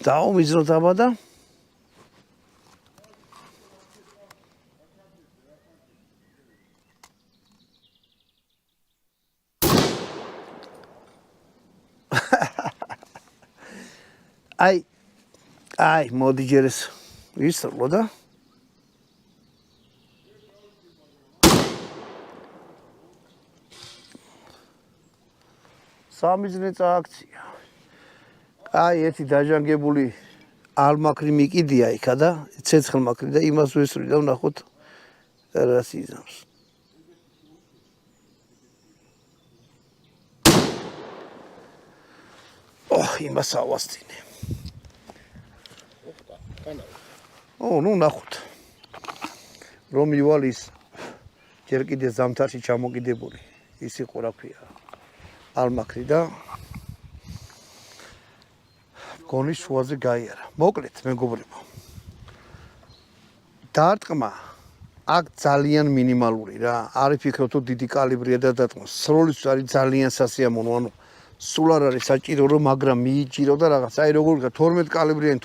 დაუმიზნოთ აბა და აი მოდი ჯერ ეს ისრლო და სამიზნე წააქცია. აი ერთი დაჟანგებული ალმაკრი მიკიდია იქა და ცეცხლმაკრი და იმას ვესვრი და ვნახოთ რას იზამს. იმას ავასწინე. ნუ ნახოთ. რომ ივალ ის ჯერ კიდე ზამთარში ჩამოკიდებული ის იყო რა ქვია ალმაკრი და გონის შუაზე გაიარა. მოკლედ მეგობრებო. დარტყმა აქ ძალიან მინიმალური რა. არ ვფიქრობ თუ დიდი კალიბრია და დარტყმა. სროლის არის ძალიან სასიამოვნო. ანუ სულ არ არის საჭირო რომ მაგრამ მიიჭირო და რაღაც. აი როგორ 12 კალიბრიანი